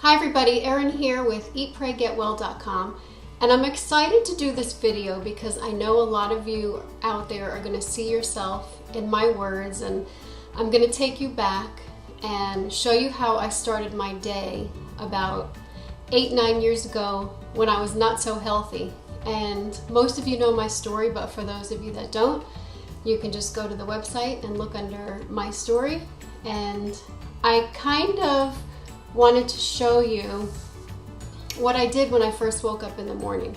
Hi everybody, Erin here with eatpraygetwell.com, and I'm excited to do this video because I know a lot of you out there are going to see yourself in my words, and I'm going to take you back and show you how I started my day about 8-9 years ago when I was not so healthy. And most of you know my story, but for those of you that don't, you can just go to the website and look under my story. And I kind of wanted to show you what I did when I first woke up in the morning.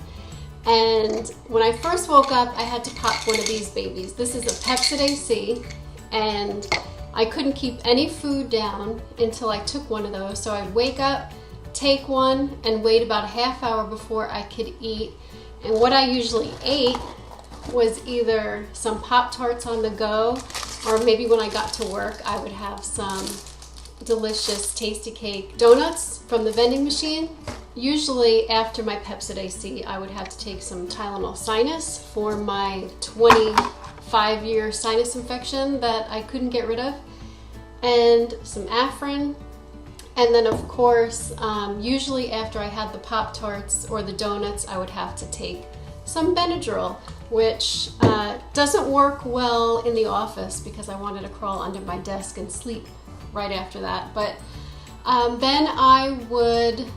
And when I first woke up, I had to pop one of these babies. This is a Pepsid AC, and I couldn't keep any food down until I took one of those. So I'd wake up, take one, and wait about a half hour before I could eat. And what I usually ate was either some Pop-Tarts on the go, or maybe when I got to work, I would have some delicious Tasty Cake donuts from the vending machine. Usually after my Pepsid AC, I would have to take some Tylenol Sinus for my 25-year sinus infection that I couldn't get rid of, and some Afrin. And then of course, usually after I had the Pop-Tarts or the donuts, I would have to take some Benadryl, which doesn't work well in the office because I wanted to crawl under my desk and sleep right after that. But then I would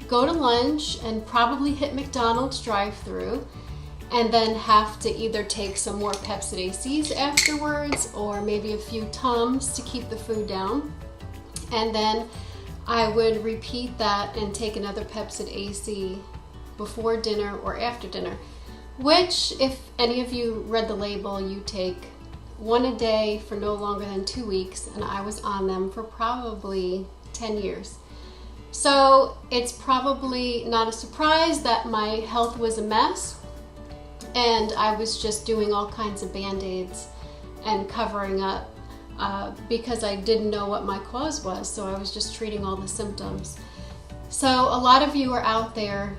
go to lunch and probably hit McDonald's drive-thru, and then have to either take some more Pepsid ACs afterwards or maybe a few Tums to keep the food down. And then I would repeat that and take another Pepsid AC before dinner or after dinner, which, if any of you read the label, you take one a day for no longer than 2 weeks, and I was on them for probably 10 years. So it's probably not a surprise that my health was a mess, and I was just doing all kinds of band-aids and covering up because I didn't know what my cause was, so I was just treating all the symptoms. So a lot of you are out there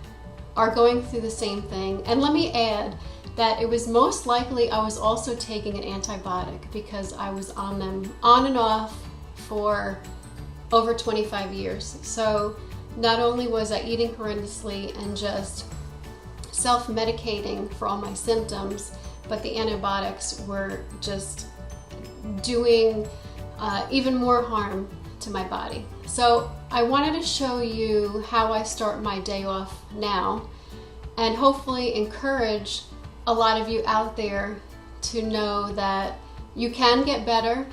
are going through the same thing, and let me add that it was most likely I was also taking an antibiotic because I was on them on and off for over 25 years. So not only was I eating horrendously and just self-medicating for all my symptoms, but the antibiotics were just doing even more harm to my body. So I wanted to show you how I start my day off now, and hopefully encourage a lot of you out there to know that you can get better.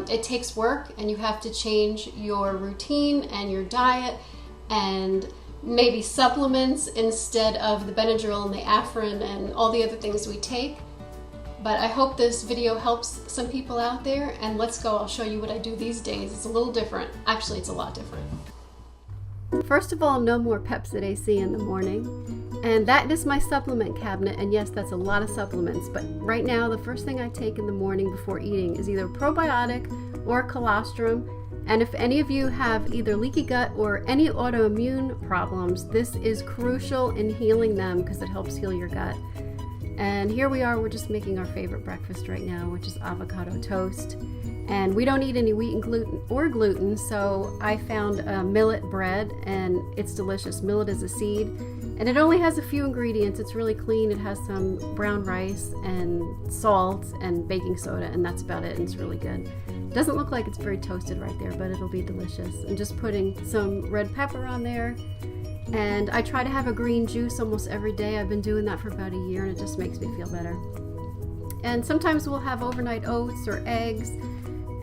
It takes work, and you have to change your routine and your diet and maybe supplements instead of the Benadryl and the Afrin and all the other things we take. But I hope this video helps some people out there, and let's go. I'll show you what I do these days. It's a little different. Actually, it's a lot different. First of all, no more Pepsid AC in the morning. And that is my supplement cabinet, and yes, that's a lot of supplements, but right now the first thing I take in the morning before eating is either probiotic or colostrum. And if any of you have either leaky gut or any autoimmune problems, this is crucial in healing them because it helps heal your gut. And here we are, we're just making our favorite breakfast right now, which is avocado toast. And we don't eat any wheat and gluten, so I found millet bread, and it's delicious. Millet is a seed, and it only has a few ingredients. It's really clean. It has some brown rice and salt and baking soda, and that's about it, and it's really good. It doesn't look like it's very toasted right there, but it'll be delicious. And just putting some red pepper on there. And I try to have a green juice almost every day. I've been doing that for about a year, and it just makes me feel better. And sometimes we'll have overnight oats or eggs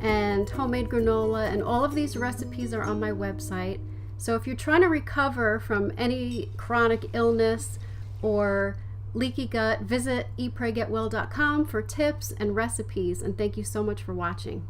and homemade granola, and all of these recipes are on my website. So if you're trying to recover from any chronic illness or leaky gut, visit eatpraygetwell.com for tips and recipes, and thank you so much for watching.